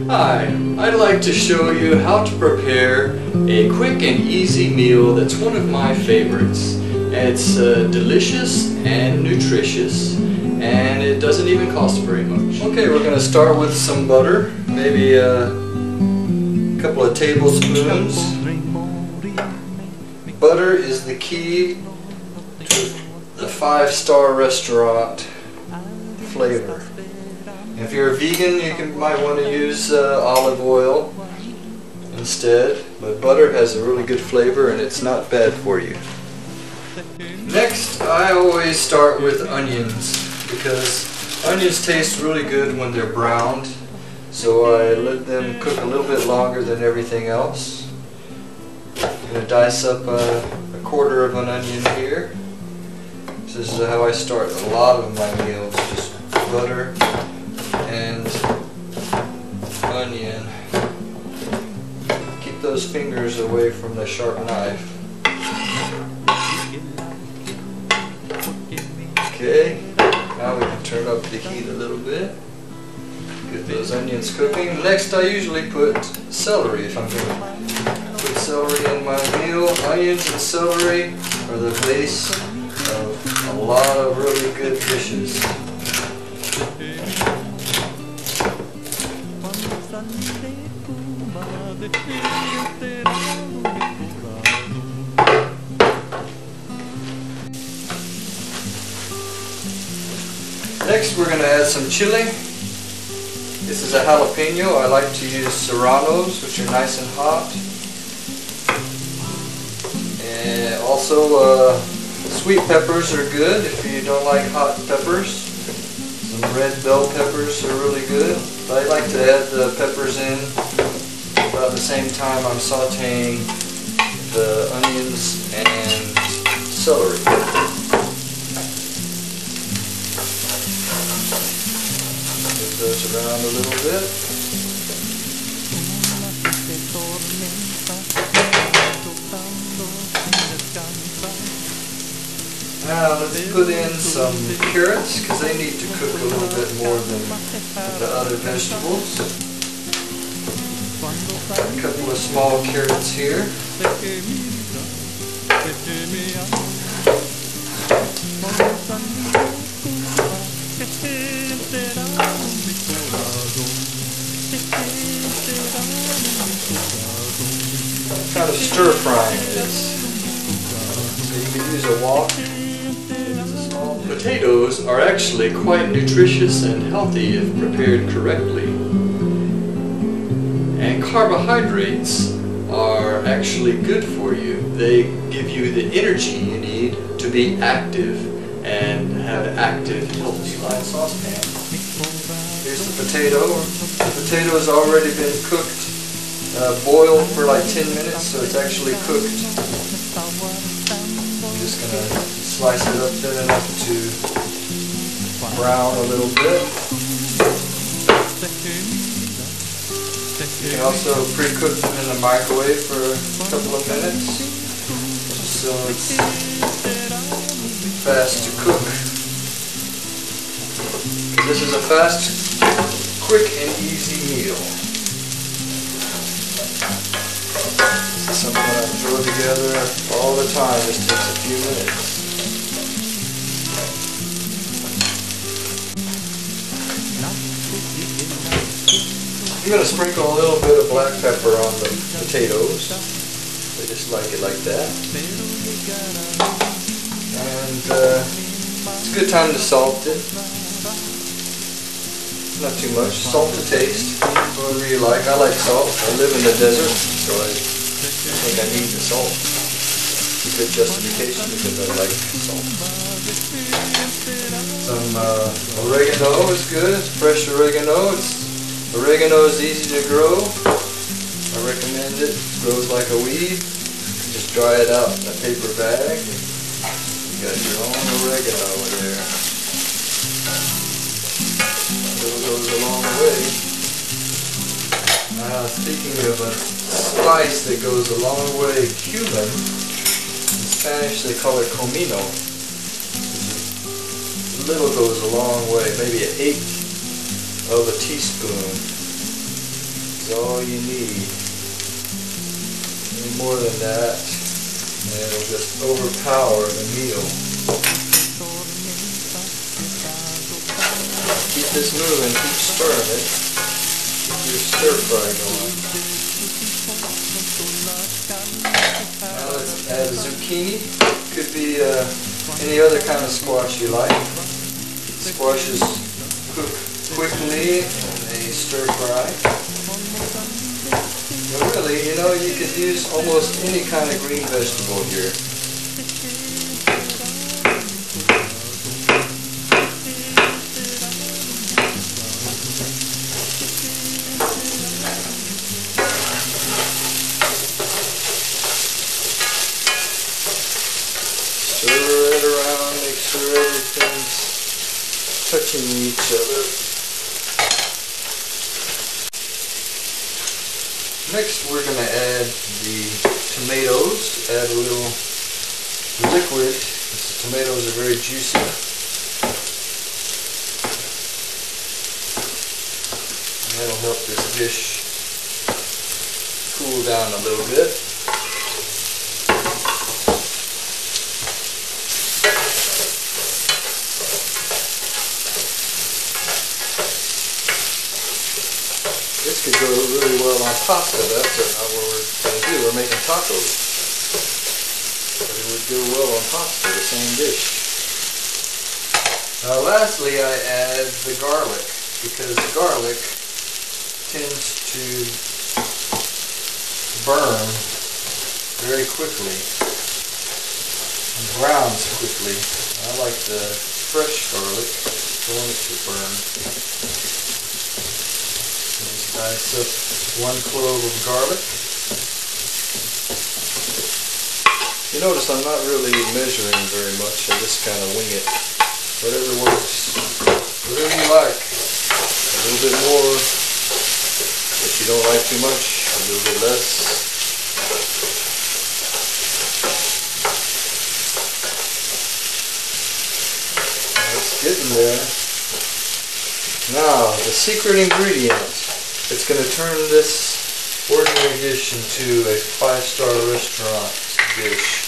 Hi, I'd like to show you how to prepare a quick and easy meal that's one of my favorites. It's delicious and nutritious, and it doesn't even cost very much. Okay, we're going to start with some butter, maybe a couple of tablespoons. Butter is the key to the 5-star restaurant flavor. If you're a vegan, you might want to use olive oil instead, but butter has a really good flavor and it's not bad for you. Next, I always start with onions because onions taste really good when they're browned, so I let them cook a little bit longer than everything else. I'm going to dice up a quarter of an onion here. This is how I start a lot of my meals, just butter and onion. Keep those fingers away from the sharp knife. Okay, now we can turn up the heat a little bit. Get those onions cooking. Next, I usually put celery if I'm going to put celery in my meal. Onions and celery are the base of a lot of really good dishes. Next, we're going to add some chili. This is a jalapeno. I like to use serranos, which are nice and hot. And also, sweet peppers are good if you don't like hot peppers. Some red bell peppers are really good. But I like to add the peppers in about the same time I'm sauteing the onions and celery. Move those around a little bit. Now let's put in some carrots because they need to cook a little bit more than the other vegetables. A couple of small carrots here. Kind of stir frying this. So you can use a wok. Potatoes are actually quite nutritious and healthy if prepared correctly. And carbohydrates are actually good for you. They give you the energy you need to be active and have active, healthy life. Saucepan. Here's the potato. The potato has already been cooked, boiled for like 10 minutes, so it's actually cooked. I'm just going to slice it up thin enough to brown a little bit. You can also pre-cook them in the microwave for a couple of minutes, so it's fast to cook. This is a fast, quick and easy meal. This is something I throw together all the time. Just takes a few minutes. I'm going to sprinkle a little bit of black pepper on the potatoes. I just like it like that. And it's a good time to salt it. Not too much. Salt to taste. Whatever you like. I like salt. I live in the desert, so I think I need the salt. It's a good justification because I like salt. Some oregano is good. Fresh oregano. Oregano is easy to grow. I recommend it. It grows like a weed. You just dry it out in a paper bag. You got your own oregano there. It goes a long way. Speaking of a spice that goes a long way, cumin. In Spanish they call it comino. Little goes a long way, maybe 1/8 of a teaspoon. is all you need. Any more than that, and it'll just overpower the meal. Keep this moving, keep stirring it. Keep your stir fry going. Now let's add zucchini. Could be any other kind of squash you like. Squashes cook quickly in a stir fry. But really, you know, you could use almost any kind of green vegetable here. Stir it around, make sure everything's touching each other. Next we're going to add the tomatoes. Add a little liquid. The tomatoes are very juicy. And that'll help this dish cool down a little bit. This could go really well on pasta. That's not what we're going to do. We're making tacos. But it would go well on pasta, the same dish. Now lastly, I add the garlic, because the garlic tends to burn very quickly and browns quickly. I like the fresh garlic. I want it to burn. Dice up 1 clove of garlic. You notice I'm not really measuring very much. I just kind of wing it. Whatever works. Whatever you like. A little bit more. If you don't like too much, a little bit less. It's getting there. Now, the secret ingredient. It's going to turn this ordinary dish into a 5-star restaurant dish.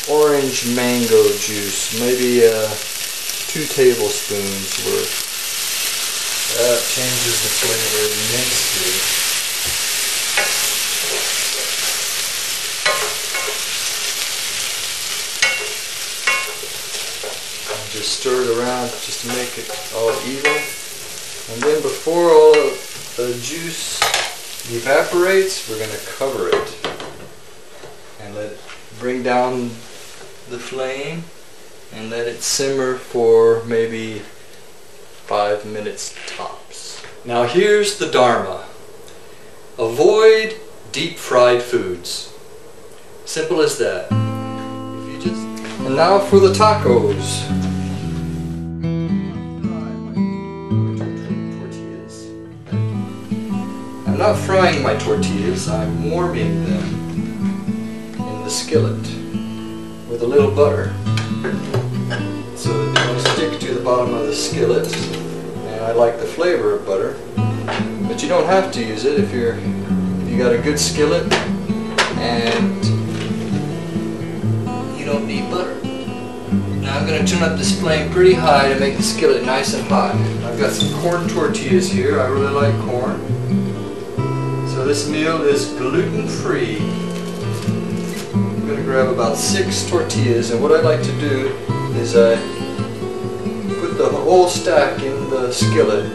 Orange mango juice, maybe 2 tablespoons worth. That changes the flavor immensely. And just stir it around just to make it all even. And then before all of the juice evaporates, we're going to cover it and let it bring down the flame and let it simmer for maybe 5 minutes tops. Now here's the Dharma. Avoid deep fried foods. Simple as that. And now for the tacos. I'm not frying my tortillas, I'm warming them in the skillet with a little butter so that they don't stick to the bottom of the skillet. And I like the flavor of butter, but you don't have to use it if you got a good skillet and you don't need butter. Now I'm going to turn up this flame pretty high to make the skillet nice and hot. I've got some corn tortillas here. I really like corn. So this meal is gluten-free. I'm going to grab about 6 tortillas, and what I like to do is I put the whole stack in the skillet,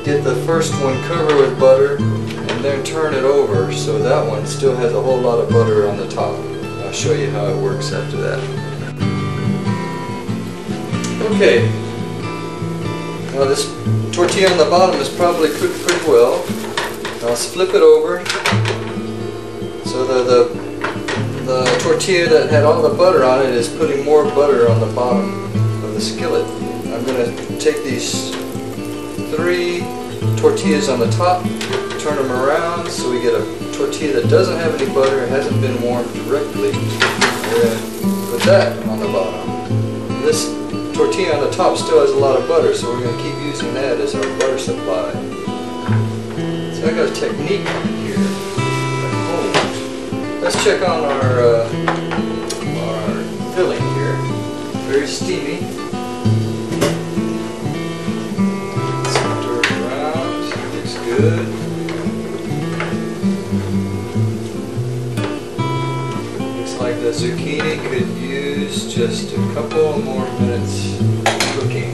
get the first one covered with butter, and then turn it over so that one still has a whole lot of butter on the top. I'll show you how it works after that. Okay, now this tortilla on the bottom is probably cooked pretty well. I'll flip it over so the tortilla that had all the butter on it is putting more butter on the bottom of the skillet. I'm going to take these 3 tortillas on the top, turn them around so we get a tortilla that doesn't have any butter, hasn't been warmed directly. We're going to put that on the bottom. This tortilla on the top still has a lot of butter, so we're going to keep using that as our butter supply. So I got a technique here. Let's check on our filling here. Very steamy. Stir it around. Looks good. Looks like the zucchini could use just a couple more minutes cooking.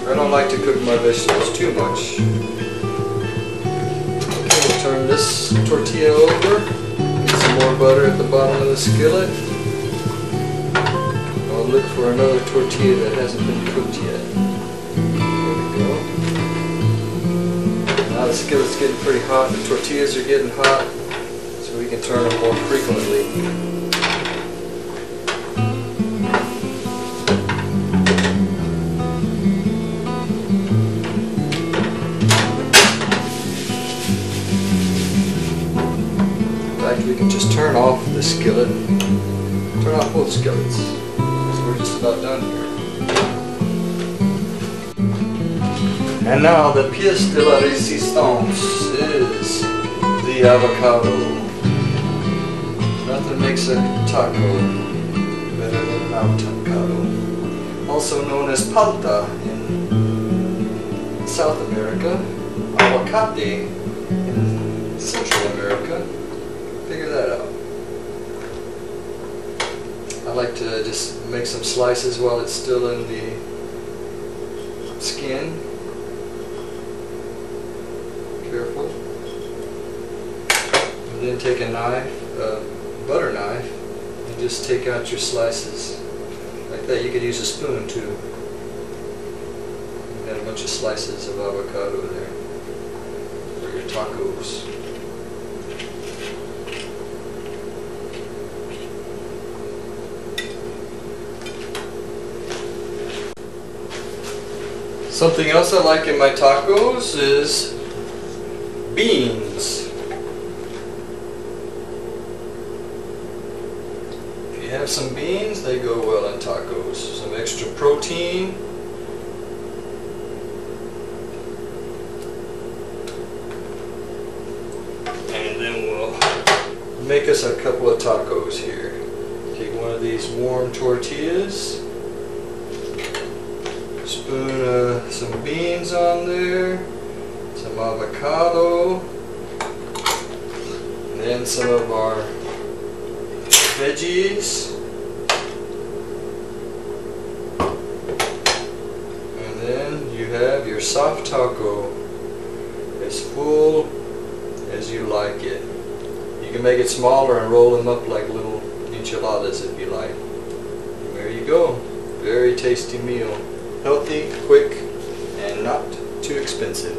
I don't like to cook my vegetables too much. Okay, we'll turn this tortilla over. Get some more butter at the bottom of the skillet. I'll look for another tortilla that hasn't been cooked yet. There we go. Now the skillet's getting pretty hot. The tortillas are getting hot, so we can turn them more frequently. We can just turn off the skillet, turn off both skillets, because we're just about done here. And now the pièce de la résistance is the avocado. Nothing makes a taco better than an avocado. Also known as palta in South America, aguacate in Central America. Figure that out. I like to just make some slices while it's still in the skin. Careful. And then take a knife, a butter knife, and just take out your slices. Like that. You could use a spoon too. You got a bunch of slices of avocado there for your tacos. Something else I like in my tacos is beans. If you have some beans, they go well in tacos. Some extra protein. And then we'll make us a couple of tacos here. Take one of these warm tortillas. Spoon some beans on there, some avocado, and then some of our veggies, and then you have your soft taco as full as you like it. You can make it smaller and roll them up like little enchiladas if you like. And there you go. Very tasty meal. Healthy, quick, and not too expensive.